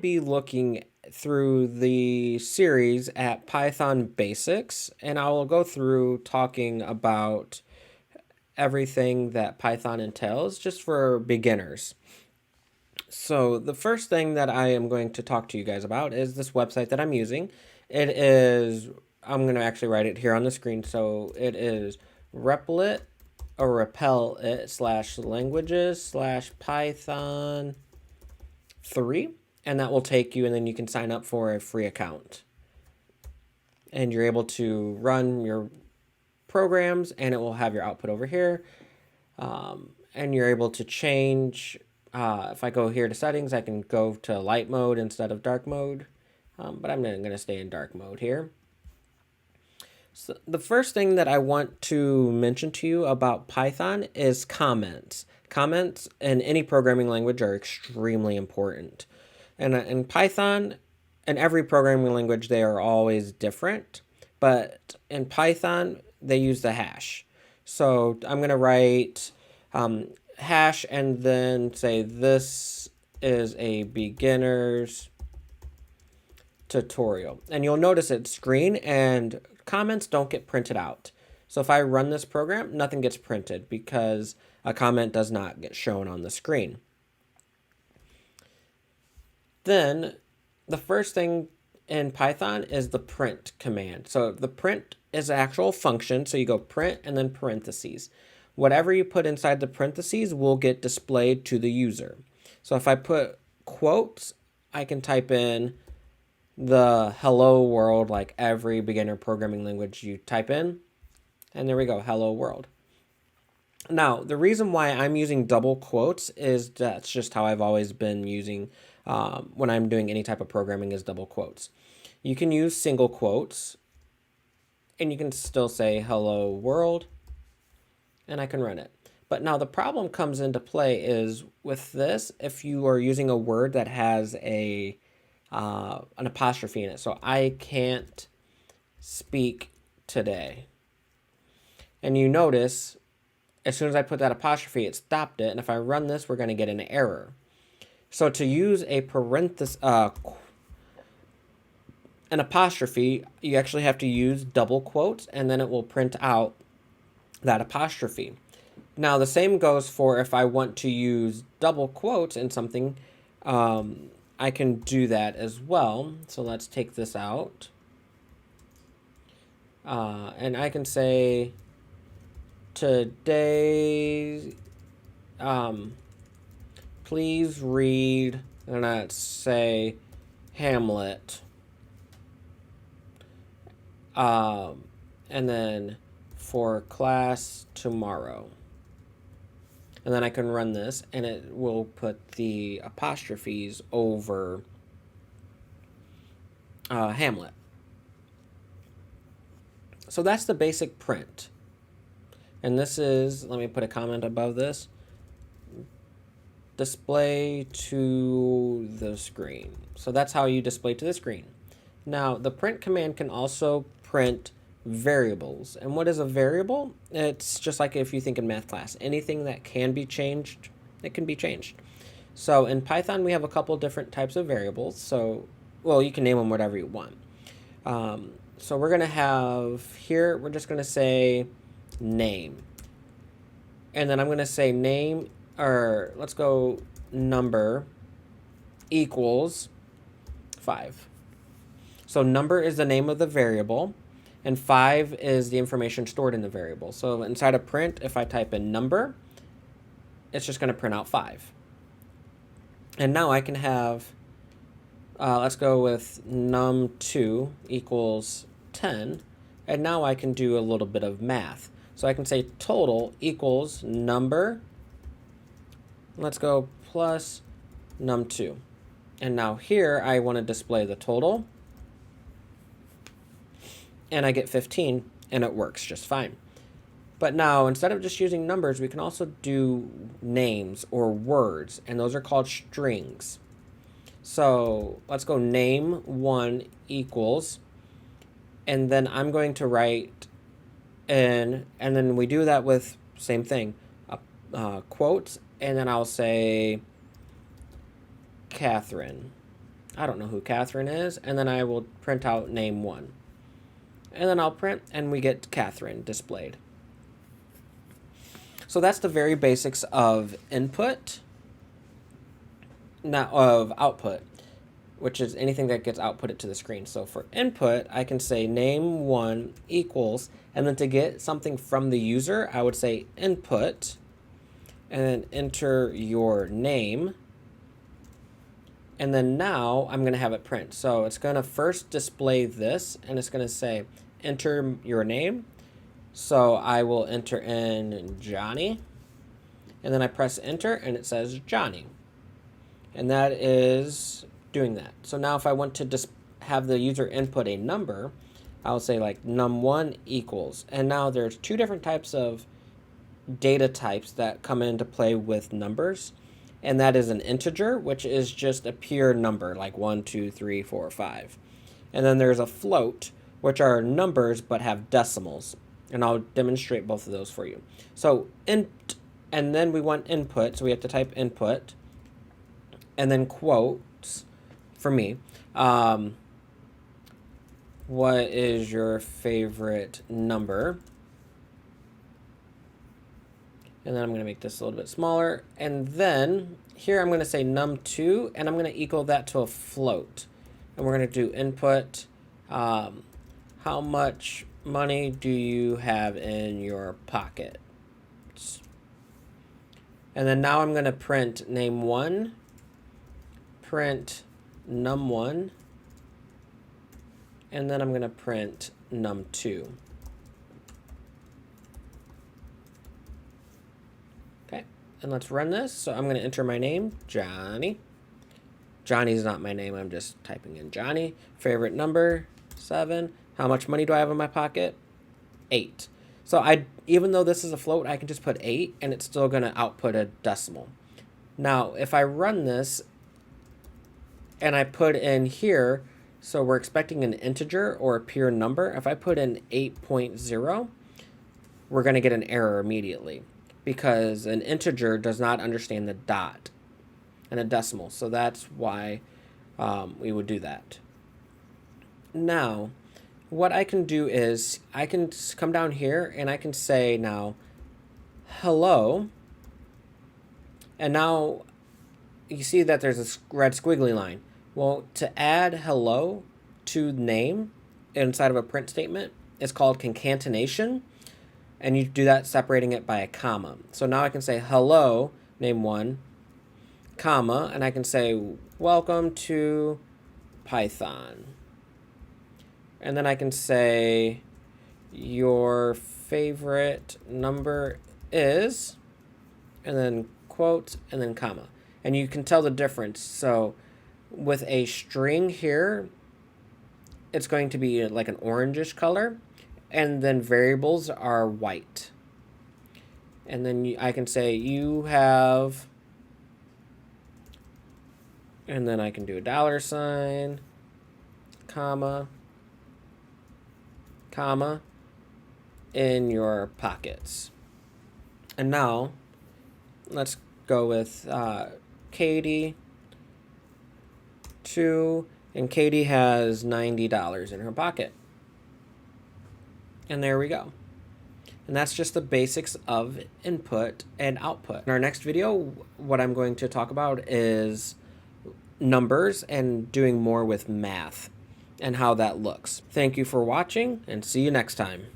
be looking through the series at Python Basics, and I will go through talking about everything that Python entails just for beginners. So the first thing that I am going to talk to you guys about is this website that I'm using. It is, I'm going to actually write it here on the screen. So it is Replit or Repel-it slash languages slash Python 3. And that will take you, and then you can sign up for a free account. And you're able to run your programs, and it will have your output over here. And you're able to change. If I go here to settings, I can go to light mode instead of dark mode. But I'm going to stay in dark mode here. So the first thing that I want to mention to you about Python is comments. Comments in any programming language are extremely important. And in Python, in every programming language, they are always different. But in Python, they use the hash. So I'm going to write hash and then say this is a beginner's tutorial. And you'll notice it's green and comments don't get printed out. So if I run this program, nothing gets printed because a comment does not get shown on the screen. Then the first thing in Python is the print command. So the print is an actual function. So you go print and then parentheses. Whatever you put inside the parentheses will get displayed to the user. So if I put quotes, I can type in the hello world, like every beginner programming language you type in. And there we go, hello world. Now, the reason why I'm using double quotes is that's just how I've always been using when I'm doing any type of programming is double quotes. You can use single quotes, and you can still say hello world, and I can run it. But now the problem comes into play is with this, if you are using a word that has an apostrophe in it. So I can't speak today. And you notice as soon as I put that apostrophe, it stopped it. And if I run this, we're going to get an error. So to use a an apostrophe, you actually have to use double quotes, and then it will print out that apostrophe. Now the same goes for if I want to use double quotes in something, I can do that as well. So let's take this out. And I can say today, please read, and I'd say Hamlet. And then for class tomorrow. And then I can run this, and it will put the apostrophes over Hamlet. So that's the basic print. And this is, let me put a comment above this, display to the screen. So that's how you display to the screen. Now, the print command can also print variables. And what is a variable? It's just like if you think in math class, anything that can be changed, it can be changed. So in Python, we have a couple different types of variables. So, well, you can name them whatever you want. So we're going to have here, we're just going to say name. And then I'm going to say name, or let's go number equals 5. So number is the name of the variable, and 5 is the information stored in the variable. So inside a print, if I type in number, it's just going to print out 5. And now I can have, let's go with num2 equals 10. And now I can do a little bit of math. So I can say total equals number, let's go plus num2. And now here I want to display the total. And I get 15, and it works just fine. But now, instead of just using numbers, we can also do names or words, and those are called strings. So let's go name1 equals, and then I'm going to write in, and then we do that with same thing, quotes, and then I'll say Catherine. I don't know who Catherine is, and then I will print out name 1. And then I'll print, and we get Catherine displayed. So that's the very basics of input, not of output, which is anything that gets outputted to the screen. So for input, I can say name 1 equals, and then to get something from the user, I would say input, and then enter your name. And then now I'm going to have it print. So it's going to first display this, and it's going to say enter your name. So I will enter in Johnny, and then I press enter, and it says Johnny. And that is doing that. So now if I want to just have the user input a number, I'll say like num1 equals. And now there's 2 different types of data types that come into play with numbers. And that is an integer, which is just a pure number, like 1, 2, 3, 4, 5. And then there's a float, which are numbers but have decimals. And I'll demonstrate both of those for you. So int, and then we want input, so we have to type input, and then quotes for me. What is your favorite number? And then I'm going to make this a little bit smaller. And then here I'm going to say num2, and I'm going to equal that to a float. And we're going to do input. How much money do you have in your pocket? And then now I'm going to print name1, print num1, and then I'm going to print num2. Okay, and let's run this. So I'm going to enter my name, Johnny. Johnny's not my name, I'm just typing in Johnny. Favorite number, 7. How much money do I have in my pocket? 8. So even though this is a float, I can just put 8, and it's still going to output a decimal. Now, if I run this, and I put in here, so we're expecting an integer or a pure number. If I put in 8.0, we're going to get an error immediately, because an integer does not understand the dot and a decimal. So that's why we would do that. Now, what I can do is I can come down here and I can say now, hello. And now you see that there's a red squiggly line. Well, to add hello to name inside of a print statement is called concatenation. And you do that separating it by a comma. So now I can say hello, name1, comma, and I can say welcome to Python. And then I can say your favorite number is, and then quote, and then comma. And you can tell the difference. So with a string here, it's going to be like an orangish color, and then variables are white. And then I can say you have, and then I can do a $, comma, comma, in your pockets. And now let's go with Katie 2, and Katie has $90 in her pocket. And there we go. And that's just the basics of input and output. In our next video, what I'm going to talk about is numbers and doing more with math and how that looks. Thank you for watching, and see you next time.